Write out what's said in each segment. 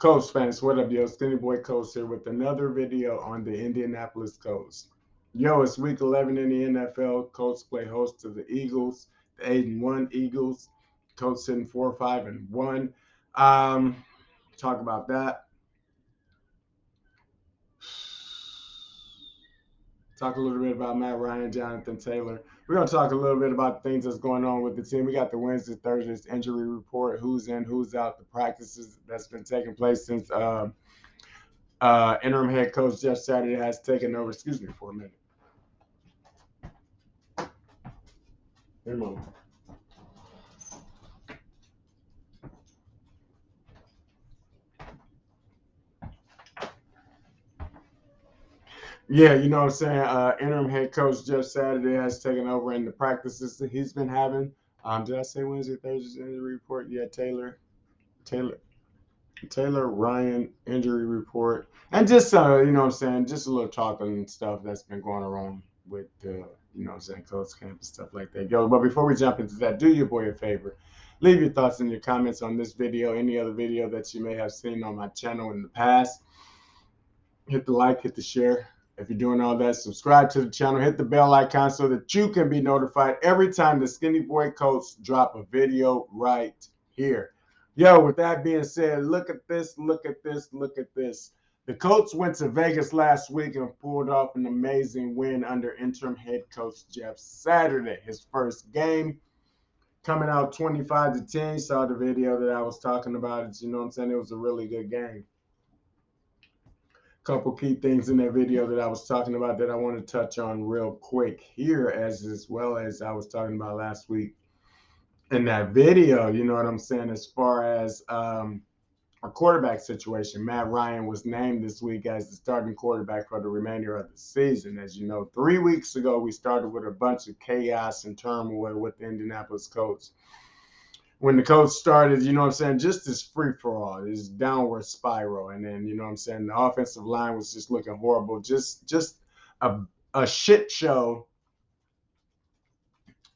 Colts fans, what up, yo? Skinny Boy Colts here with another video on the Indianapolis Colts. Yo, it's week 11 in the NFL. Colts play host to the Eagles, the 8-1 Eagles. Colts sitting 4-5-1. Talk about that. Talk a little bit about Matt Ryan, Jonathan Taylor. We're going to talk a little bit about things that's going on with the team. We got the Wednesday, Thursday's injury report, who's in, who's out, the practices that's been taking place since interim head coach Jeff Saturday has taken over. Excuse me for a minute. Hey, Mom. Yeah, you know what I'm saying? Interim head coach Jeff Saturday has taken over in the practices that he's been having. Did I say Wednesday, Thursday's injury report? Yeah, Taylor, Ryan injury report, and just you know what I'm saying, just a little talking and stuff that's been going around with you know what I'm saying, coach camp and stuff like that. Yo, but before we jump into that, do your boy a favor. Leave your thoughts and your comments on this video, any other video that you may have seen on my channel in the past. Hit the like, hit the share. If you're doing all that, subscribe to the channel, hit the bell icon so that you can be notified every time the Skinny Boy Coach drop a video right here. Yo, with that being said, look at this, look at this, look at this. The Colts went to Vegas last week and pulled off an amazing win under interim head coach Jeff Saturday. His first game, coming out 25-10. Saw the video that I was talking about. It, you know what I'm saying? It was a really good game. Couple key things in that video that I was talking about that I want to touch on real quick here, as well as I was talking about last week in that video. You know what I'm saying? As far as a quarterback situation, Matt Ryan was named this week as the starting quarterback for the remainder of the season. As you know, 3 weeks ago, we started with a bunch of chaos and turmoil with the Indianapolis Colts. When the coach started, you know what I'm saying, just this free-for-all, this downward spiral. And then, you know what I'm saying, the offensive line was just looking horrible. Just a shit show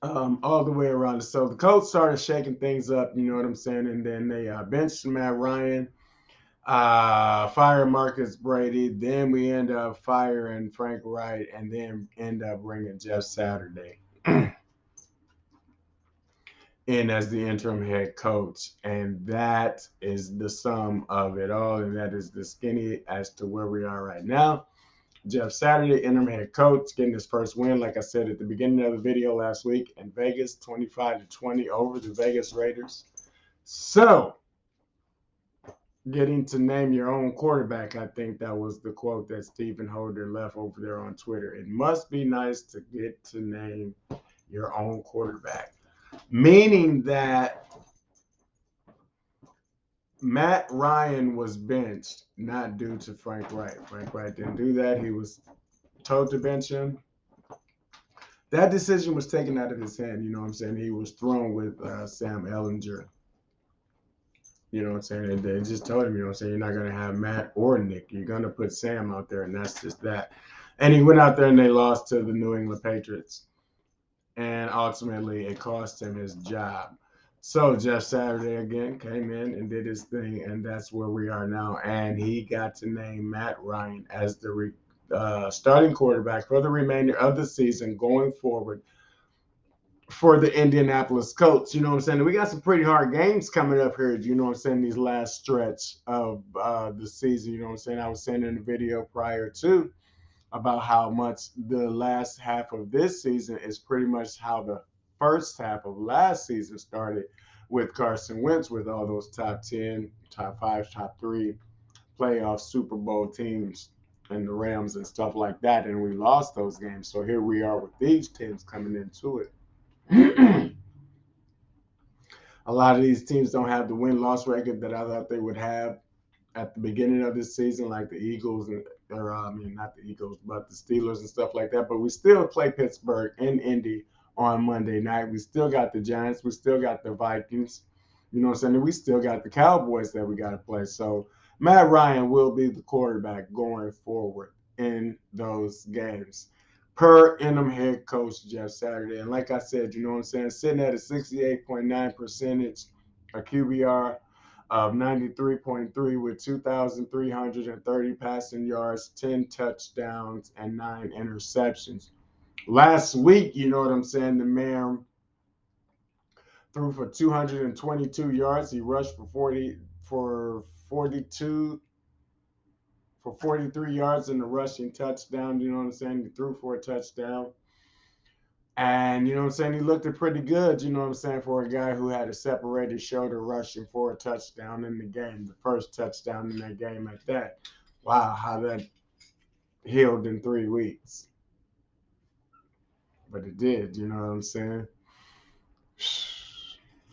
all the way around. So the coach started shaking things up, you know what I'm saying, and then they benched Matt Ryan, fire Marcus Brady. Then we end up firing Frank Wright, and then end up bringing Jeff Saturday in as the interim head coach. And that is the sum of it all. And that is the skinny as to where we are right now. Jeff Saturday, interim head coach, getting his first win, like I said at the beginning of the video last week in Vegas, 25-20 over the Vegas Raiders. So, getting to name your own quarterback, I think that was the quote that Stephen Holder left over there on Twitter. It must be nice to get to name your own quarterback. Meaning that Matt Ryan was benched, not due to Frank Wright. Frank Wright didn't do that. He was told to bench him. That decision was taken out of his hand. You know what I'm saying? He was thrown with Sam Ehlinger. You know what I'm saying? And they just told him, you know what I'm saying, you're not going to have Matt or Nick. You're going to put Sam out there, and that's just that. And he went out there and they lost to the New England Patriots. And ultimately, it cost him his job. So Jeff Saturday again came in and did his thing, and that's where we are now. And he got to name Matt Ryan as the starting quarterback for the remainder of the season going forward for the Indianapolis Colts. You know what I'm saying? And we got some pretty hard games coming up here, you know what I'm saying, these last stretch of the season. You know what I'm saying? I was saying in the video prior to about how much the last half of this season is pretty much how the first half of last season started with Carson Wentz, with all those top 10, top 5, top 3 playoff Super Bowl teams and the Rams and stuff like that. And we lost those games. So here we are with these teams coming into it. A lot of these teams don't have the win-loss record that I thought they would have at the beginning of this season, like the Eagles, or I mean, not the Eagles, but the Steelers and stuff like that. But we still play Pittsburgh and Indy on Monday night. We still got the Giants. We still got the Vikings. You know what I'm saying? And we still got the Cowboys that we got to play. So Matt Ryan will be the quarterback going forward in those games, per interim head coach Jeff Saturday. And like I said, you know what I'm saying, sitting at a 68.9% a QBR, of 93.3 with 2,330 passing yards, 10 touchdowns, and 9 interceptions. Last week, you know what I'm saying, the man threw for 222 yards. He rushed for 42 for 43 yards in the rushing touchdown. You know what I'm saying? He threw for a touchdown. And you know what I'm saying? He looked pretty good, you know what I'm saying, for a guy who had a separated shoulder rushing for a touchdown in the game, the first touchdown in that game at that. Wow, how that healed in 3 weeks. But it did, you know what I'm saying?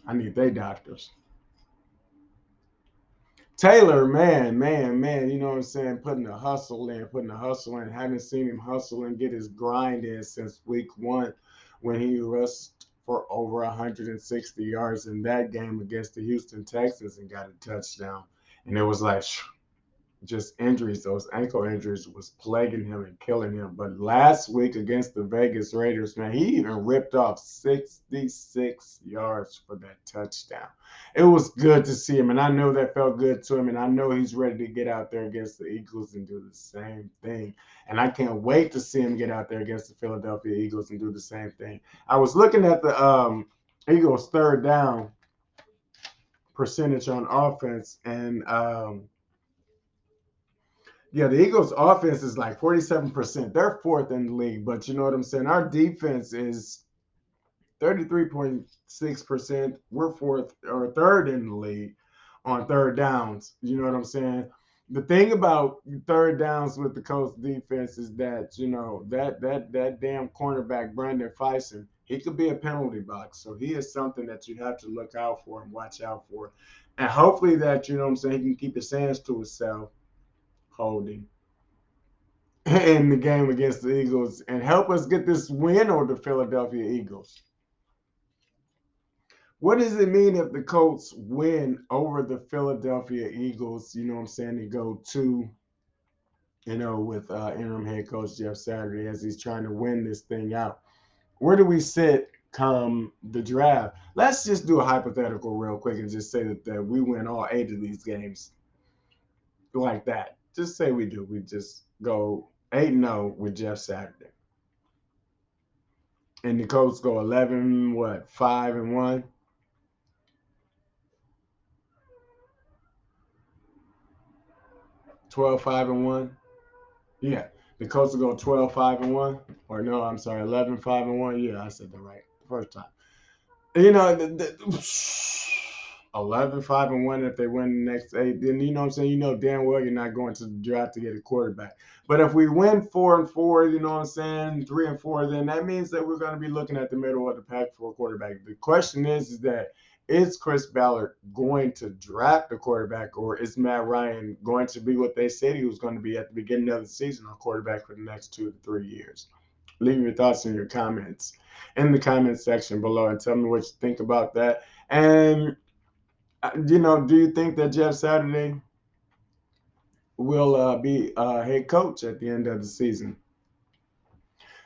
I need they doctors. Taylor, man, you know what I'm saying? Putting the hustle in. Haven't seen him hustle and get his grind in since week 1 when he rushed for over 160 yards in that game against the Houston Texans and got a touchdown. And it was like, just injuries, those ankle injuries was plaguing him and killing him. But last week against the Vegas Raiders, man, he even ripped off 66 yards for that touchdown. It was good to see him, and I know that felt good to him, and I know he's ready to get out there against the Eagles and do the same thing. And I can't wait to see him get out there against the Philadelphia Eagles and do the same thing. I was looking at the Eagles' third down percentage on offense, and yeah, the Eagles' offense is like 47%. They're fourth in the league, but you know what I'm saying? Our defense is 33.6%. We're fourth or third in the league on third downs. You know what I'm saying? The thing about third downs with the Colts defense is that, you know, that damn cornerback, Brandon Faison, he could be a penalty box. So he is something that you have to look out for and watch out for. And hopefully that, you know what I'm saying, he can keep his hands to himself holding in the game against the Eagles and help us get this win over the Philadelphia Eagles. What does it mean if the Colts win over the Philadelphia Eagles? You know what I'm saying? They go to, you know, with interim head coach Jeff Saturday as he's trying to win this thing out. Where do we sit come the draft? Let's just do a hypothetical real quick and just say that we win all 8 of these games like that. Just say we do. We just go 8-0 with Jeff Saturday. And the Colts go 11, what, 5-1? 12, 5-1? Yeah. The Colts will go 12, 5-1. Or no, I'm sorry, 11, 5-1. Yeah, I said that right the first time. You know, 11, 5-1 if they win the next 8, then you know what I'm saying? You know damn well you're not going to the draft to get a quarterback. But if we win 4-4, you know what I'm saying, 3-4, then that means that we're going to be looking at the middle of the pack for a quarterback. The question is that is Chris Ballard going to draft a quarterback, or is Matt Ryan going to be what they said he was going to be at the beginning of the season, a quarterback for the next 2 to 3 years? Leave your thoughts in your comments in the comment section below and tell me what you think about that. And you know, do you think that Jeff Saturday will be head coach at the end of the season?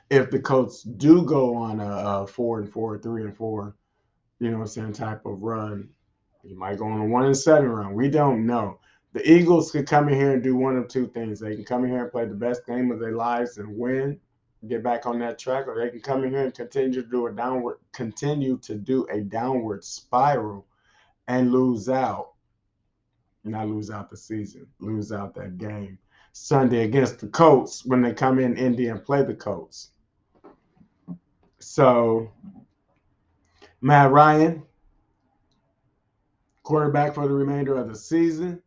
If the Colts do go on a 4-4, 3-4, you know what I'm saying, type of run, you might go on a 1-7 run. We don't know. The Eagles could come in here and do one of two things. They can come in here and play the best game of their lives and win, get back on that track, or they can come in here and continue to do a downward spiral and lose out. Not lose out the season, lose out that game Sunday against the Colts when they come in Indy and play the Colts. So Matt Ryan, quarterback for the remainder of the season.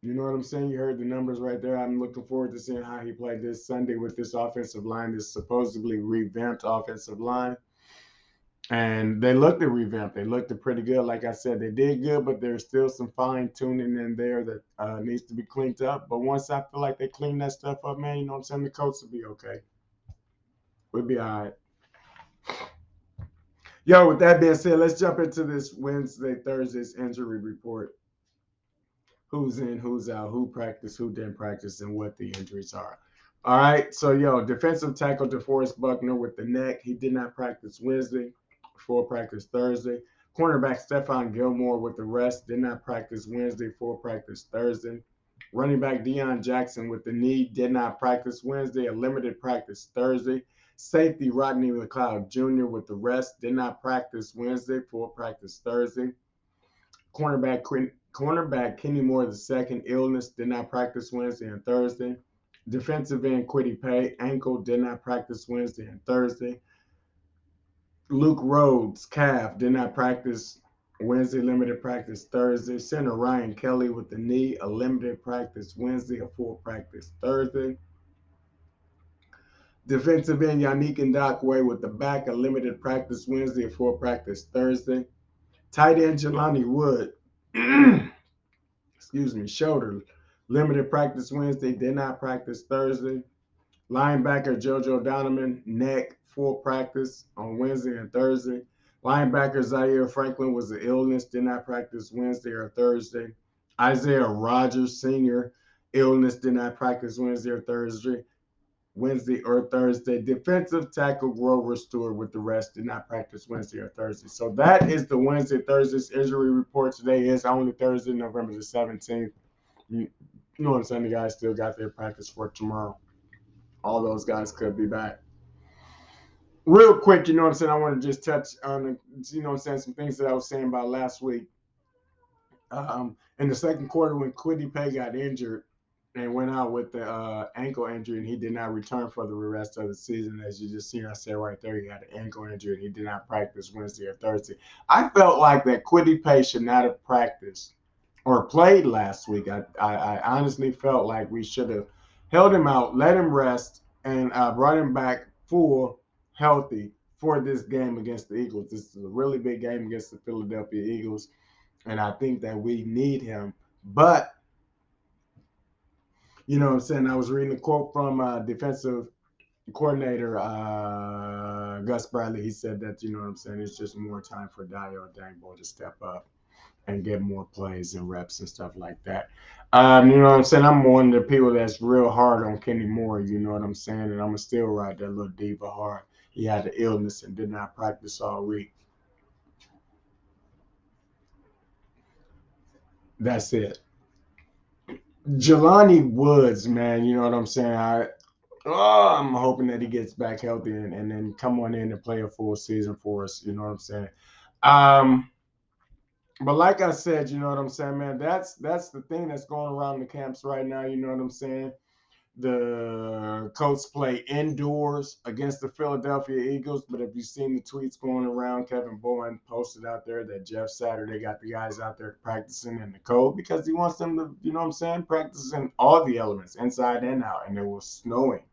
You know what I'm saying? You heard the numbers right there. I'm looking forward to seeing how he played this Sunday with this offensive line, this supposedly revamped offensive line. And they looked at revamped. They looked at pretty good. Like I said, they did good, but there's still some fine tuning in there that needs to be cleaned up. But once I feel like they clean that stuff up, man, you know what I'm saying? The Colts will be okay. We'll be all right. Yo, with that being said, let's jump into this Thursday's injury report. Who's in, who's out, who practiced, who didn't practice, and what the injuries are. All right, so defensive tackle DeForest Buckner with the neck. He did not practice Wednesday, full practice Thursday. Cornerback Stephon Gilmore with the rest, did not practice Wednesday, full practice Thursday. Running back Deion Jackson with the knee, did not practice Wednesday, a limited practice Thursday. Safety Rodney McLeod Jr. with the rest, did not practice Wednesday, full practice Thursday. Cornerback Kenny Moore II, illness, did not practice Wednesday and Thursday. Defensive end Kwity Paye, ankle, did not practice Wednesday and Thursday. Luke Rhodes, calf, did not practice Wednesday, limited practice Thursday. Center Ryan Kelly with the knee, a limited practice Wednesday, a full practice Thursday. Defensive end Yannick Ngakoue with the back, a limited practice Wednesday, a full practice Thursday. Tight end Jelani Wood, shoulder, limited practice Wednesday, did not practice Thursday. Linebacker JoJo Donovan, neck, full practice on Wednesday and Thursday. Linebacker Zaire Franklin was an illness, did not practice Wednesday or Thursday. Isaiah Rogers Sr., illness, did not practice Wednesday or Thursday. Defensive tackle Grover Stewart with the rest did not practice Wednesday or Thursday. So that is the Thursday's injury report. Today is only Thursday, November the 17th. You know what I'm saying? The guys still got their practice for tomorrow. All those guys could be back. Real quick, you know what I'm saying? I want to just touch on, you know what I'm saying, some things that I was saying about last week. In the second quarter, when Kwity Paye got injured and went out with the ankle injury, and he did not return for the rest of the season, as you just seen, I said right there, he had an ankle injury and he did not practice Wednesday or Thursday. I felt like that Kwity Paye should not have practiced or played last week. I honestly felt like we should have held him out, let him rest, and brought him back full, healthy for this game against the Eagles. This is a really big game against the Philadelphia Eagles, and I think that we need him. But, you know what I'm saying, I was reading a quote from defensive coordinator Gus Bradley. He said that, you know what I'm saying, it's just more time for Dayo Dangbo to step up and get more plays and reps and stuff like that. You know what I'm saying? I'm one of the people that's real hard on Kenny Moore, you know what I'm saying? And I'm going to still ride that little diva hard. He had an illness and did not practice all week. That's it. Jelani Woods, man, you know what I'm saying? I'm hoping that he gets back healthy and then come on in and play a full season for us, you know what I'm saying? But like I said, you know what I'm saying, man, that's the thing that's going around the camps right now, you know what I'm saying? The Colts play indoors against the Philadelphia Eagles, but if you've seen the tweets going around, Kevin Bowen posted out there that Jeff Saturday got the guys out there practicing in the cold because he wants them to, you know what I'm saying, practice in all the elements, inside and out, and it was snowing.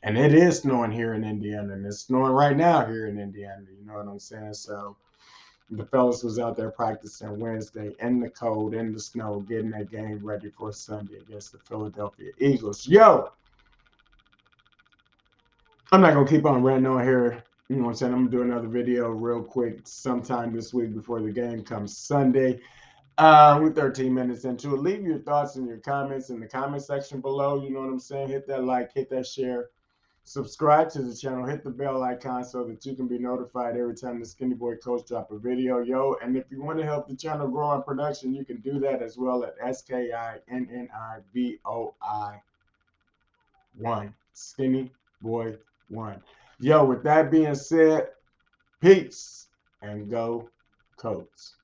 And it is snowing here in Indiana, and it's snowing right now here in Indiana, you know what I'm saying? So the fellas was out there practicing Wednesday in the cold, in the snow, getting that game ready for Sunday against the Philadelphia Eagles. Yo, I'm not going to keep on ranting on here. You know what I'm saying? I'm going to do another video real quick sometime this week before the game comes Sunday. We're 13 minutes into it. Leave your thoughts and your comments in the comment section below. You know what I'm saying? Hit that like, hit that share. Subscribe to the channel, hit the bell icon so that you can be notified every time the Skinny Boy Coach drop a video, yo. And if you want to help the channel grow in production, you can do that as well at SKINNIBOI1, Skinny Boy 1. Yo, with that being said, peace and go Colts.